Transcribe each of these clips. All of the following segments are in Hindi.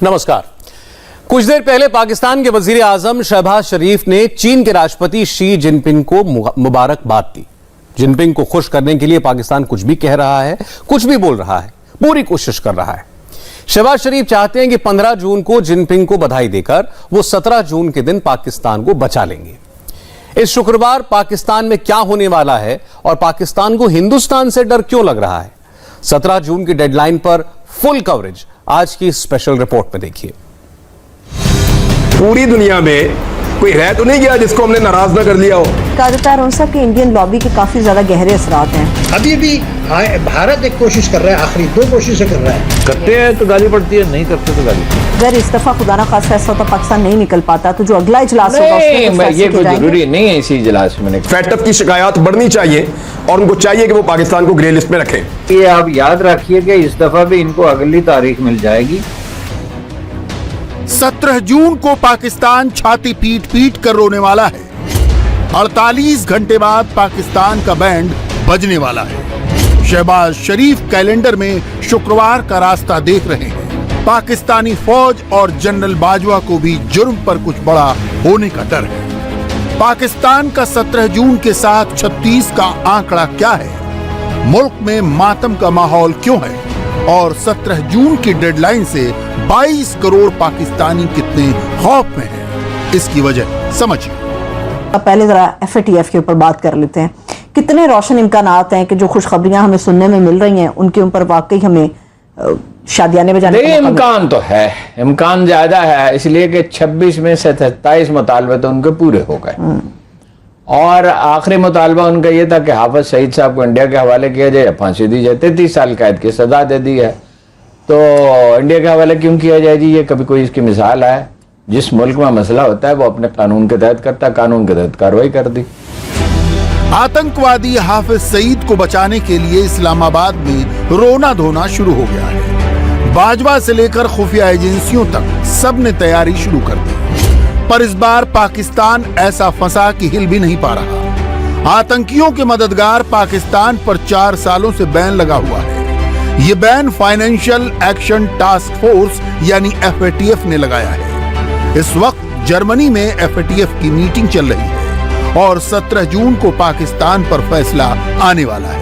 नमस्कार। कुछ देर पहले पाकिस्तान के वजीर आजम शहबाज शरीफ ने चीन के राष्ट्रपति शी जिनपिंग को मुबारकबाद दी। जिनपिंग को खुश करने के लिए पाकिस्तान कुछ भी कह रहा है, कुछ भी बोल रहा है, पूरी कोशिश कर रहा है। शहबाज शरीफ चाहते हैं कि 15 जून को जिनपिंग को बधाई देकर वो 17 जून के दिन पाकिस्तान को बचा लेंगे। इस शुक्रवार पाकिस्तान में क्या होने वाला है और पाकिस्तान को हिंदुस्तान से डर क्यों लग रहा है, 17 जून की डेडलाइन पर फुल कवरेज आज की स्पेशल रिपोर्ट में देखिए। पूरी दुनिया में कोई रह तो नहीं गया जिसको हमने नाराज ना कर लिया हो। कादर उनसा के इंडियन लॉबी के काफी ज्यादा गहरे असरात हैं। अभी भी भारत एक कोशिश कर रहा है, आखिरी 2 कोशिशें कर रहा है। करते हैं तो गाली पड़ती है, नहीं करते तो गाली। अगर इस दफा खुदा ना खासा ऐसा तो पाकिस्तान नहीं निकल पाता तो जो अगला इजलास होगा उसमें ये कोई जरूरी नहीं है इसी इजलास में। फैटअप की शिकायत बढ़नी चाहिए और उनको चाहिए कि वो पाकिस्तान को ग्रे लिस्ट में रखें। ये आप याद रखिए कि इस दफा भी इनको अगली तारीख मिल जाएगी। 17 जून को पाकिस्तान छाती पीट पीट कर रोने वाला है। 48 घंटे बाद पाकिस्तान का बैंड बजने वाला है। शहबाज शरीफ कैलेंडर में शुक्रवार का रास्ता देख रहे हैं। पाकिस्तानी फौज और जनरल बाजवा को भी जुर्म पर कुछ बड़ा होने का डर है। पाकिस्तान का 17 जून के साथ 36 का आंकड़ा क्या है, मुल्क में मातम का माहौल क्यों है और 17 जून की डेडलाइन से 22 करोड़ पाकिस्तानी कितने खौफ में हैं, इसकी वजह समझिए। पहले जरा FATF के ऊपर बात कर लेते हैं। कितने रोशन इम्कानात हैं कि जो खुशखबरियां हमें सुनने में मिल रही हैं उनके ऊपर वाकई हमें शादियाने बजाने का इम्कान तो है, इम्कान ज्यादा है, इसलिए कि 26 में से 27 मुतालबे तो उनके पूरे हो गए और आखिरी मुतालबा उनका ये था कि हाफिज सईद साहब को इंडिया के हवाले किया जाए, फांसी दी जाए। 33 साल कैद की सजा दे दी है। तो इंडिया के हवाले क्यों किया जाए जी? ये कभी कोई इसकी मिसाल है? जिस मुल्क में मसला होता है वो अपने कानून के तहत करता है, कानून के तहत कार्रवाई कर दी। आतंकवादी हाफिज सईद को बचाने के लिए इस्लामाबाद में रोना धोना शुरू हो गया है। बाजवा से लेकर खुफिया एजेंसियों तक सब ने तैयारी शुरू कर दी, पर इस बार पाकिस्तान ऐसा फंसा कि हिल भी नहीं पा रहा। आतंकियों के मददगार पाकिस्तान पर 4 सालों से बैन लगा हुआ है। ये ban financial action task force यानी FATF ने लगाया है। इस वक्त जर्मनी में FATF की मीटिंग चल रही है और 17 जून को पाकिस्तान पर फैसला आने वाला है।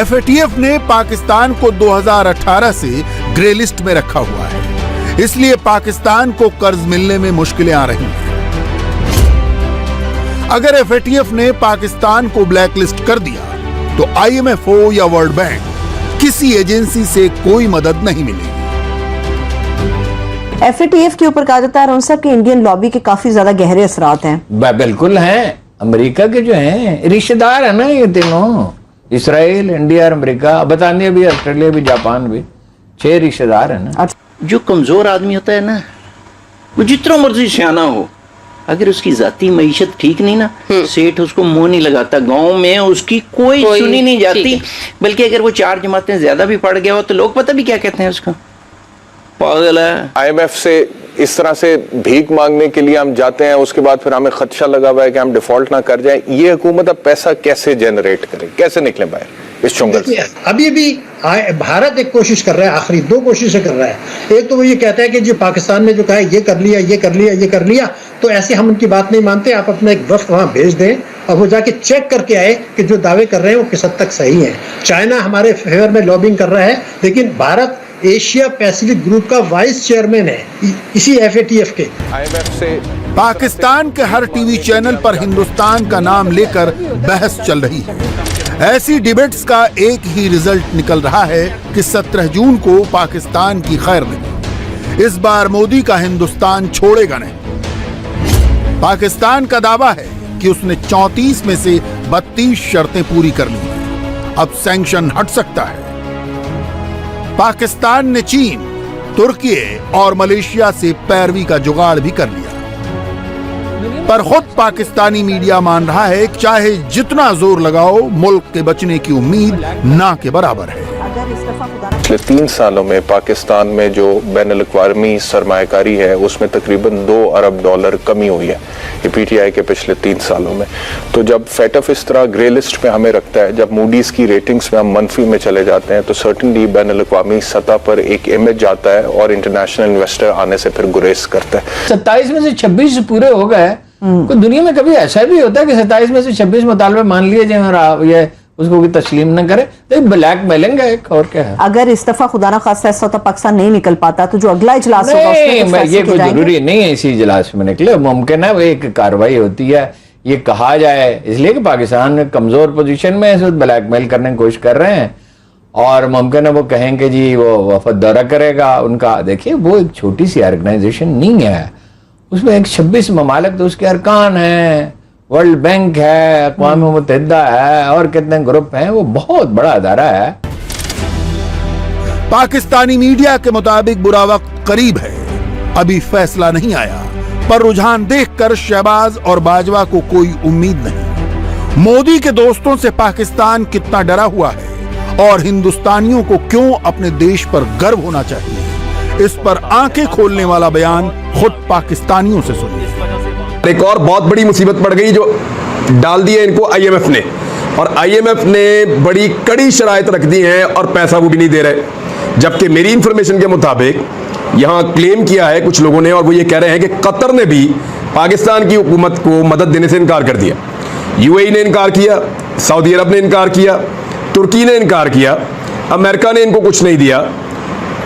FATF ने पाकिस्तान को 2018 से ग्रे लिस्ट में रखा हुआ है, इसलिए पाकिस्तान को कर्ज मिलने में मुश्किलें आ रही हैं। अगर FATF ने पाकिस्तान को ब्लैक लिस्ट कर दिया तो IMF या वर्ल्ड बैंक किसी एजेंसी से कोई मदद नहीं मिलेगी। FATF के ऊपर कहा जाता है उनसा के इंडियन लॉबी के काफी ज्यादा गहरे असरात हैं। बिल्कुल हैं। अमेरिका के जो हैं रिश्तेदार है ना ये तीनों, इसराइल, इंडिया और अमेरिका, बरतानिया भी, ऑस्ट्रेलिया भी, जापान भी, 6 रिश्तेदार है ना। जो कमजोर आदमी होता है ना, वो जितना मर्जी सियाना हो, अगर उसकी जाती मईशत ठीक नहीं ना, सेठ उसको मुंह नहीं लगाता। गांव में उसकी कोई सुनी नहीं जाती, बल्कि अगर वो 4 जमातें ज्यादा भी पढ़ गया हो तो लोग पता भी क्या कहते हैं उसका, पागल है। IMF से इस तरह से भीख मांगने के लिए हम जाते हैं, उसके बाद फिर हमें खदशा लगा हुआ है कि हम डिफॉल्ट ना कर जाएं। ये हुकूमत अब पैसा कैसे जनरेट करे, कैसे निकले बाहर इस चुंगल से? अभी भी भारत एक कोशिश कर रहा है, आखिरी 2 कोशिशें कर रहा है। एक तो वो ये कहता है कि जो पाकिस्तान ने जो कहा है ये कर लिया, ये कर लिया, ये कर लिया, तो ऐसे हम उनकी बात नहीं मानते। आप अपना एक वफ्द वहां भेज दें और वो जाके चेक करके आए कि जो दावे कर रहे हैं वो किस हद तक सही है। चाइना हमारे फेवर में लॉबिंग कर रहा है, लेकिन भारत एशिया पैसिफिक ग्रुप का वाइस चेयरमैन है इसी FATF के। IMF से पाकिस्तान के हर टीवी चैनल पर हिंदुस्तान का नाम लेकर बहस चल रही है। ऐसी डिबेट्स का एक ही रिजल्ट निकल रहा है कि 17 जून को पाकिस्तान की खैर नहीं। इस बार मोदी का हिंदुस्तान छोड़ेगा नहीं। पाकिस्तान का दावा है कि उसने 34 में से 32 शर्तें पूरी कर ली हैं। अब सैंक्शन हट सकता है। पाकिस्तान ने चीन, तुर्की और मलेशिया से पैरवी का जुगाड़ भी कर लिया, पर खुद पाकिस्तानी मीडिया मान रहा है कि चाहे जितना जोर लगाओ मुल्क के बचने की उम्मीद ना के बराबर है। पिछले 3 सालों में पाकिस्तान में जो बैनुल-अक़वामी सरमायाकारी है उसमें तकरीबन $2 अरब कमी हुई है ये पीटीआई के पिछले 3 सालों में। तो जब फेटफ इस तरह ग्रे लिस्ट में हमें रखता है, जब मूडीज की रेटिंग्स में हम मनफी में चले जाते हैं, तो सर्टेनली बैनुल-अक़वामी सतह पर एक इमेज आता है और इंटरनेशनल इन्वेस्टर आने से फिर गुरेज करता है। 27 में से 26 पूरे हो गए। कोई दुनिया में कभी ऐसा भी होता है कि 27 में से 26 मुतालबे मान लिए जाए और ये उसको भी तस्लीम न करे, तो ब्लैक मेलिंग है एक, और क्या है। अगर इस दफा खुदा ना खास्ता ऐसा होता पाकिस्तान नहीं निकल पाता तो जो अगला इजलास होगा उसमें ये कोई जरूरी नहीं है इसी इजलास में निकले, मुमकिन है वो एक कार्रवाई होती है, ये कहा जाए इसलिए कि पाकिस्तान कमजोर पोजीशन में है, ब्लैकमेल करने की कोशिश कर रहे हैं और मुमकिन है वो कहेंगे जी वो वफद दौरा करेगा उनका। देखिए वो एक छोटी सी ऑर्गेनाइजेशन नहीं है, उसमें एक 26 ममालिक तो उसके अरकान हैं, वर्ल्ड बैंक है, अक़वाम मुत्तहिदा है और कितने ग्रुप हैं, वो बहुत बड़ा अदारा है। पाकिस्तानी मीडिया के मुताबिक बुरा वक्त करीब है, अभी फैसला नहीं आया, पर रुझान देखकर शहबाज और बाजवा को कोई उम्मीद नहीं। मोदी के दोस्तों से पाकिस्तान कितना डरा हुआ है और हिंदुस्तानियों को क्यों अपने देश पर गर्व होना चाहिए, इस पर आंखें खोलने वाला बयान खुद पाकिस्तानियों से सुनिए। एक और बहुत बड़ी मुसीबत पड़ गई जो डाल दी है इनको आईएमएफ ने, और आईएमएफ ने बड़ी कड़ी शराइत रख दी है और पैसा वो भी नहीं दे रहे। जबकि मेरी इंफॉर्मेशन के मुताबिक यहां क्लेम किया है कुछ लोगों ने और वो ये कह रहे हैं कि कतर ने भी पाकिस्तान की हुकूमत को मदद देने से इनकार कर दिया। यूएई ने इनकार किया, सऊदी अरब ने इनकार किया, तुर्की ने इनकार किया, अमेरिका ने इनको कुछ नहीं दिया,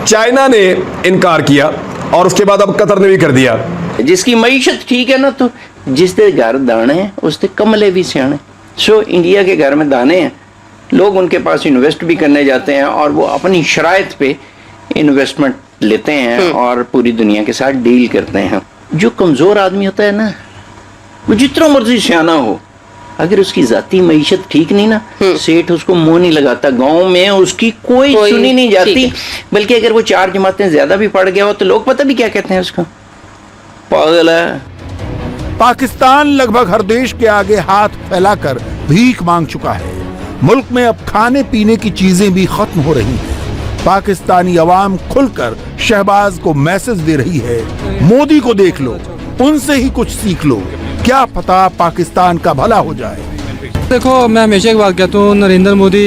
चाइना ने इनकार किया और उसके बाद अब कतर ने भी कर दिया। जिसकी मईशत ठीक है ना, तो जिसके घर दाने हैं उसके कमले भी सियाने। सो इंडिया के घर में दाने हैं, लोग उनके पास इन्वेस्ट भी करने जाते हैं और वो अपनी शराइत पे इन्वेस्टमेंट लेते हैं और पूरी दुनिया के साथ डील करते हैं। जो कमजोर आदमी होता है ना, वो जितना मर्जी सियाना हो, अगर उसकी जाती मईशत ठीक नहीं ना, सेठ उसको मुंह नहीं लगाता, गांव में उसकी कोई सुनी नहीं जाती। बल्कि अगर वो 4 जमातें ज्यादा भी पढ़ गया हो तो लोग पता भी क्या कहते हैं उसको, पागल है। पाकिस्तान लगभग हर देश के आगे हाथ फैलाकर भीख मांग चुका है। मुल्क में अब खाने पीने की चीजें भी खत्म हो रही हैं। पाकिस्तानी अवाम खुलकर शहबाज को मैसेज दे रही है, मोदी को देख लो, उनसे ही कुछ सीख लो, क्या पता पाकिस्तान का भला हो जाए। देखो मैं हमेशा एक बात कहता हूँ, नरेंद्र मोदी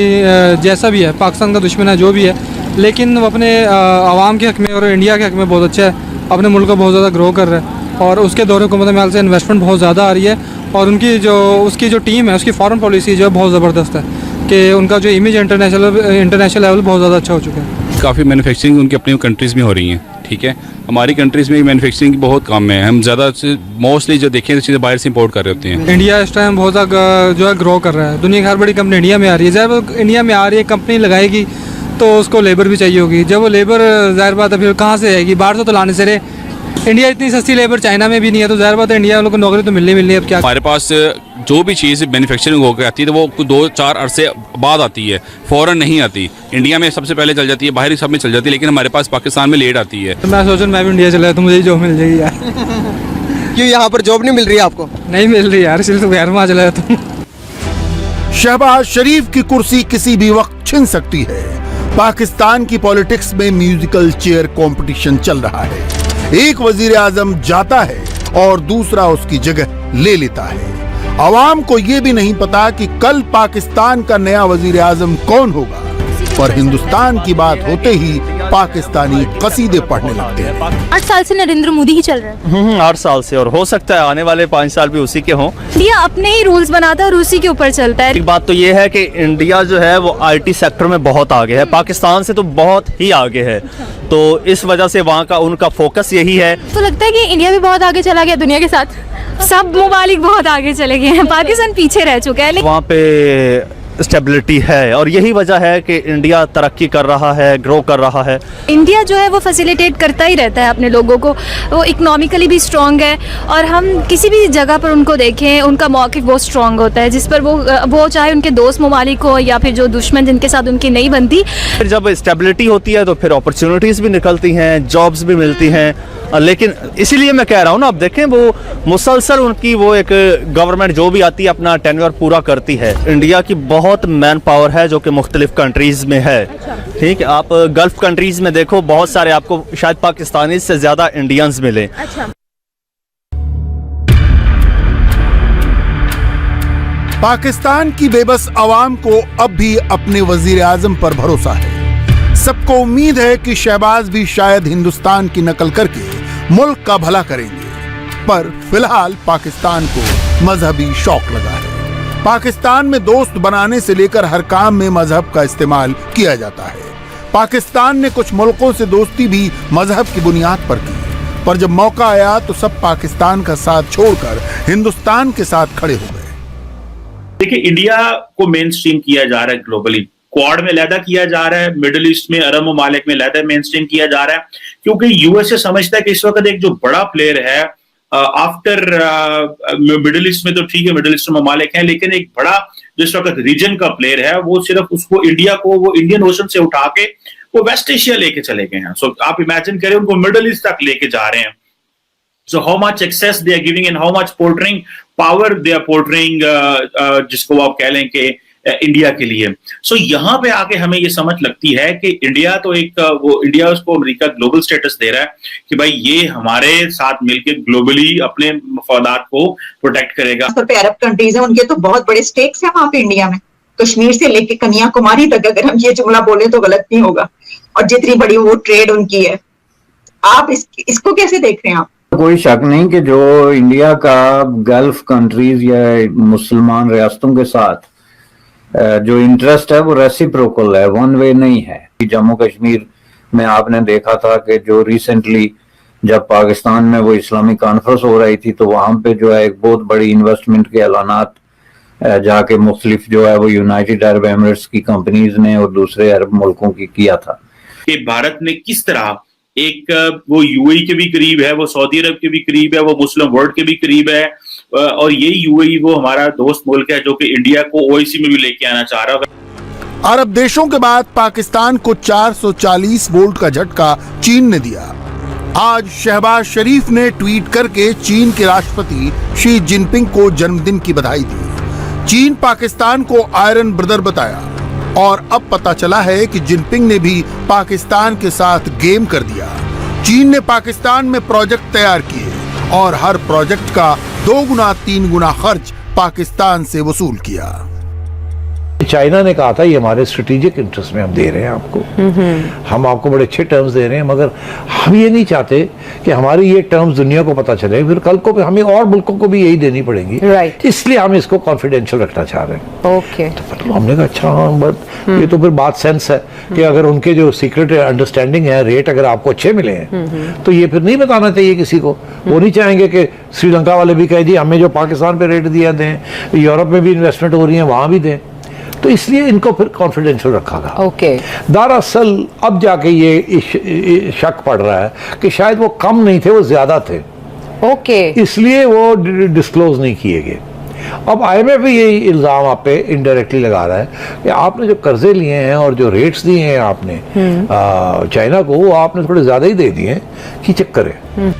जैसा भी है पाकिस्तान का दुश्मन है जो भी है, लेकिन वो अपने आवाम के हक में और इंडिया के हक में बहुत अच्छा है, अपने मुल्क को बहुत ज़्यादा ग्रो कर रहा है और उसके दौरे हुकूमत में हाल से इन्वेस्टमेंट बहुत ज़्यादा आ रही है और उसकी जो टीम है उसकी फॉरेन पॉलिसी जो है बहुत ज़बरदस्त है कि उनका जो इमेज इंटरनेशनल लेवल बहुत ज़्यादा अच्छा हो चुका है। काफ़ी मैन्युफैक्चरिंग उनकी अपनी कंट्रीज़ में हो रही हैं, ठीक है। हमारी कंट्रीज़ में मैन्युफैक्चरिंग बहुत कम है, हम ज़्यादा मोस्टली जो देखें तो चीज़ें बाहर से इंपोर्ट कर रहे होते हैं। इंडिया इस टाइम बहुत ज़्यादा जो है ग्रो कर रहा है, दुनिया की हर बड़ी कंपनी इंडिया में आ रही है। जब इंडिया में आ रही है कंपनी लगाएगी तो उसको लेबर भी चाहिए होगी, जब वो लेबर ज़ाहिर बात है फिर कहाँ से आएगी, बाहर से तो लाने से रहे। इंडिया इतनी सस्ती लेबर चाइना में भी नहीं है, तो ज़ाहिर बात है इंडिया वालों को नौकरी तो मिलनी है। अब क्या हमारे पास जो भी चीज़ मैन्युफैक्चरिंग होकर आती है तो वो 2-4 अरसे बाद आती है, फ़ौरन नहीं आती। इंडिया में सबसे पहले चल जाती है, बाहरी सब में चल जाती है, लेकिन हमारे पास पाकिस्तान में लेट आती है। तो मैं सोचूं मैं भी इंडिया चला तो मुझे जॉब मिल जाएगी यार। क्यों यहाँ पर जॉब नहीं मिल रही है आपको? नहीं मिल रही यार, इसलिए तो गैर में चला जाता हूँ। शहबाज शरीफ की कुर्सी किसी भी वक्त छिन सकती है। पाकिस्तान की पॉलिटिक्स में म्यूजिकल चेयर कंपटीशन चल रहा है। एक वजीर आजम जाता है और दूसरा उसकी जगह ले लेता है। अवाम को यह भी नहीं पता कि कल पाकिस्तान का नया वजीर आजम कौन होगा, पर हिंदुस्तान की बात होते ही पाकिस्तानी कसीदे पढ़ने लगते हैं। 8 साल से नरेंद्र मोदी ही चल रहा है। 8 साल से, और हो सकता है आने वाले 5 साल भी उसी के हों। इंडिया अपने ही रूल्स बनाता है और उसी के ऊपर चलता है। एक बात तो ये है कि इंडिया जो है वो आईटी सेक्टर में बहुत आगे है, पाकिस्तान से तो बहुत ही आगे है, तो इस वजह से वहाँ का उनका फोकस यही है। तो लगता है कि इंडिया भी बहुत आगे चला गया दुनिया के साथ, सब ममालिक बहुत आगे चले गए हैं, पाकिस्तान पीछे रह चुका है। वहाँ पे स्टेबिलिटी है और यही वजह है कि इंडिया तरक्की कर रहा है, ग्रो कर रहा है। इंडिया जो है वो फैसिलिटेट करता ही रहता है अपने लोगों को, वो इकोनॉमिकली भी स्ट्रॉन्ग है और हम किसी भी जगह पर उनको देखें उनका मौक़िफ़ बहुत स्ट्रॉन्ग होता है, जिस पर वो चाहे उनके दोस्त ममालिक हो या फिर जो दुश्मन जिनके साथ उनकी नहीं बनती। फिर जब स्टेबिलिटी होती है तो फिर अपॉर्चुनिटीज़ भी निकलती हैं, जॉब्स भी मिलती हैं लेकिन इसीलिए मैं कह रहा हूँ ना, अब देखें वो मुसलसल उनकी वो एक गवर्नमेंट जो भी आती है अपना टेन्योर पूरा करती है। इंडिया की बहुत मैन पावर है जो कि मुख्तलिफ कंट्रीज में है। ठीक है, आप गल्फ कंट्रीज में देखो, बहुत सारे आपको शायद पाकिस्तानी से ज्यादा इंडियंस मिले। पाकिस्तान की बेबस अवाम को अब भी अपने वजीर आजम पर भरोसा है। सबको उम्मीद है कि शहबाज भी शायद हिंदुस्तान की नकल करके मुल्क का भला करेंगे, पर फिलहाल पाकिस्तान को मजहबी शौक लगा है। पाकिस्तान में दोस्त बनाने से लेकर हर काम में मजहब का इस्तेमाल किया जाता है। पाकिस्तान ने कुछ मुल्कों से दोस्ती भी मजहब की बुनियाद पर की, पर जब मौका आया तो सब पाकिस्तान का साथ छोड़कर हिंदुस्तान के साथ खड़े हो गए। देखिए, इंडिया को मेन स्ट्रीम किया जा रहा है ग्लोबली, क्वाड में लैदा किया जा रहा है, मिडिल ईस्ट में अरब ममालिक में लैदा मेन स्ट्रीम किया जा रहा है, क्योंकि यूएसए समझता है कि इस वक्त एक जो बड़ा प्लेयर है आफ्टर मिडिल ईस्ट में, तो ठीक है मिडिल ईस्ट ममालिक है, लेकिन एक बड़ा जो इस वक्त रीजन का प्लेयर है वो सिर्फ उसको इंडिया को वो इंडियन ओशन से उठा के वो वेस्ट एशिया लेके चले गए हैं। सो आप इमेजिन करें उनको मिडिल ईस्ट तक लेके जा रहे हैं। So how much access they are giving and how much portraying power they are portraying, जिसको आप कह लें कि इंडिया के लिए। सो यहाँ पे आके हमें ये समझ लगती है कि इंडिया तो एक वो इंडिया उसको अमेरिका ग्लोबल स्टेटस दे रहा है कि भाई ये हमारे साथ मिलकर ग्लोबली अपने मफादात को प्रोटेक्ट करेगा। पे अरब कंट्रीज हैं, उनके तो बहुत बड़े स्टेक्स हैं वहां पे इंडिया में, कश्मीर से लेके कन्याकुमारी तक, अगर हम ये जुमला बोले तो गलत नहीं होगा, और जितनी बड़ी वो ट्रेड उनकी है। आप इसको कैसे देख रहे हैं आप? कोई शक नहीं कि जो इंडिया का गल्फ कंट्रीज या मुसलमान रियासतों के साथ जो इंटरेस्ट है वो रेसिप्रोकल है, वन वे नहीं है। जम्मू कश्मीर में आपने देखा था कि जो रिसेंटली जब पाकिस्तान में वो इस्लामिक कॉन्फ्रेंस हो रही थी तो वहां पे जो है एक बहुत बड़ी इन्वेस्टमेंट के ऐलानात जाके मुख्तलिफ जो है वो यूनाइटेड अरब एमिरेट्स की कंपनीज ने और दूसरे अरब मुल्कों की किया था। कि भारत ने किस तरह एक वो यूएई के भी करीब है, वो सऊदी अरब के भी करीब है, वो मुस्लिम वर्ल्ड के भी करीब है, और ये यूएई वो हमारा दोस्त मुल्क है जो कि इंडिया को ओआईसी में भी लेके आना चाह रहा है। अरब देशों के बाद पाकिस्तान को 440 वोल्ट का झटका चीन ने दिया। आज शहबाज शरीफ ने ट्वीट करके चीन के राष्ट्रपति शी जिनपिंग को जन्मदिन की बधाई दी। चीन पाकिस्तान को आयरन ब्रदर बताया और अब पता चला है कि जिनपिंग ने भी पाकिस्तान के साथ गेम कर दिया। चीन ने पाकिस्तान में प्रोजेक्ट तैयार किए और हर प्रोजेक्ट का 2 गुना 3 गुना खर्च पाकिस्तान से वसूल किया। चाइना ने कहा था ये हमारे स्ट्रेटेजिक इंटरेस्ट में हम दे रहे हैं आपको, हम आपको बड़े अच्छे टर्म्स दे रहे हैं, मगर हम ये नहीं चाहते कि हमारी ये टर्म्स दुनिया को पता चले, फिर कल को हमें और मुल्कों को भी यही देनी पड़ेगी। राइट। इसलिए हम इसको कॉन्फिडेंशियल रखना चाह रहे हैं। ओके। तो हमने कहा अच्छा हाँ, बट ये तो फिर बात सेंस है कि अगर उनके जो सीक्रेट अंडरस्टैंडिंग है, रेट अगर आपको अच्छे मिले हैं तो ये फिर नहीं बताना चाहिए किसी को। वो नहीं चाहेंगे कि श्रीलंका वाले भी कहे जी हमें जो पाकिस्तान पे रेट दिया दें, यूरोप में भी इन्वेस्टमेंट हो रही है वहां भी दें, तो इसलिए इनको फिर कॉन्फिडेंशियल रखा गया। ओके। दरअसल अब जाके ये शक पड़ रहा है कि शायद वो कम नहीं थे, वो ज्यादा थे। ओके। इसलिए वो डिस्क्लोज नहीं किए गए। अब IMF भी यही इल्जाम आप पे इनडायरेक्टली लगा रहा है कि आपने जो कर्जे लिए हैं और जो रेट्स दिए हैं आपने चाइना को, वो आपने थोड़े ज्यादा ही दे दिए हैं, कि चक्कर है।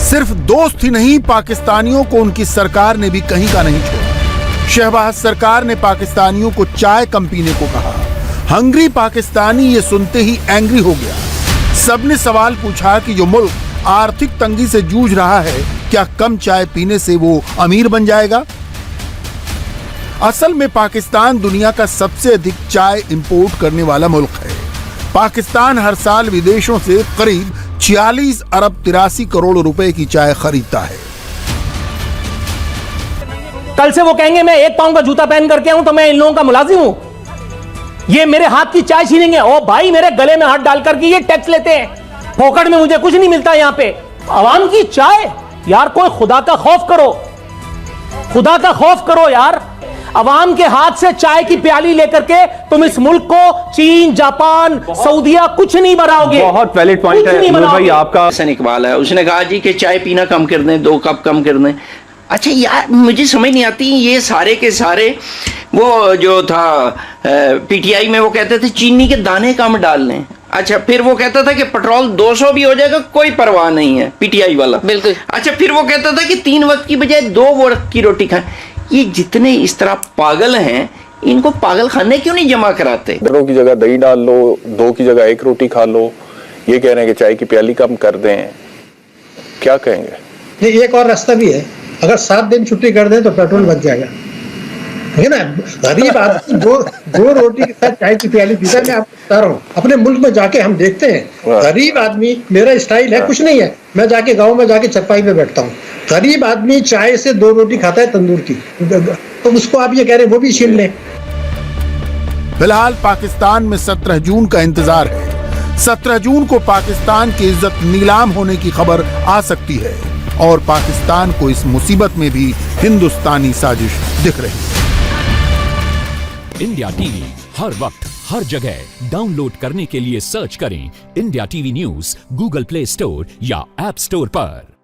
सिर्फ दोस्त ही नहीं, पाकिस्तानियों को उनकी सरकार ने भी कहीं का नहीं छोड़ा। शहबाज सरकार ने पाकिस्तानियों को चाय कम पीने को कहा। हंग्री पाकिस्तानी ये सुनते ही एंग्री हो गया। सबने सवाल पूछा कि जो मुल्क आर्थिक तंगी से जूझ रहा है, क्या कम चाय पीने से वो अमीर बन जाएगा? असल में पाकिस्तान दुनिया का सबसे अधिक चाय इंपोर्ट करने वाला मुल्क है। पाकिस्तान हर साल विदेशों से करीब 46 अरब 83 करोड़ रुपए की चाय खरीदता है। कल से वो कहेंगे मैं 1 पाउंड का जूता पहन करके आऊं तो मैं इन लोगों का मुलाजिम हूं, ये मेरे हाथ की चाय छीनेंगे। ओ भाई, मेरे गले में हाथ डाल करके ये टैक्स लेते हैं, फोकट में मुझे कुछ नहीं मिलता यहाँ पे। आवाम की चाय, यार कोई खुदा का खौफ करो, खुदा का खौफ करो यार। अवाम के हाथ से चाय की प्याली लेकर के तुम इस मुल्क को चीन, जापान, सऊदीया कुछ नहीं बनाओगे। बहुत वैलिड पॉइंट है भाई आपका। हसन इकबाल है, उसने कहा जी कि चाय पीना कम कर दें, 2 कप कम कर दें। अच्छा यार, मुझे समझ नहीं आती ये सारे के सारे, वो जो था PTI में वो कहते थे चीनी के दाने कम डाल लें। अच्छा, फिर वो कहता था कि पेट्रोल 200 भी हो जाएगा कोई परवाह नहीं है, पीटीआई वाला। बिल्कुल। अच्छा, फिर वो कहता था कि 3 वक्त की बजाय 2 वक्त की रोटी खाएं। ये जितने इस तरह पागल हैं, इनको पागल खाने क्यों नहीं जमा कराते? 2 की जगह दही डाल लो, 2 की जगह 1 रोटी खा लो। ये कह रहे हैं कि चाय की प्याली कम कर दें, क्या कहेंगे? ये एक और रास्ता भी है, अगर 7 दिन छुट्टी कर दें तो पेट्रोल बच जाएगा, है ना। गरीब आदमी दो रोटी के साथ चाय की प्याली पीता है। मैं आपको बता रहा हूँ, अपने मुल्क में जाके हम देखते हैं, गरीब आदमी, मेरा स्टाइल है कुछ नहीं है, मैं जाके गांव में जाके चरपाई पे बैठता हूँ, गरीब आदमी चाय से 2 रोटी खाता है तंदूर की, तो उसको आप ये कह रहे हैं वो भी छीन लें। फिलहाल पाकिस्तान में 17 जून का इंतजार है। 17 जून को पाकिस्तान की इज्जत नीलाम होने की खबर आ सकती है और पाकिस्तान को इस मुसीबत में भी हिंदुस्तानी साजिश दिख रही है। इंडिया टीवी हर वक्त हर जगह डाउनलोड करने के लिए सर्च करें India TV news Google play store या ऐप स्टोर पर।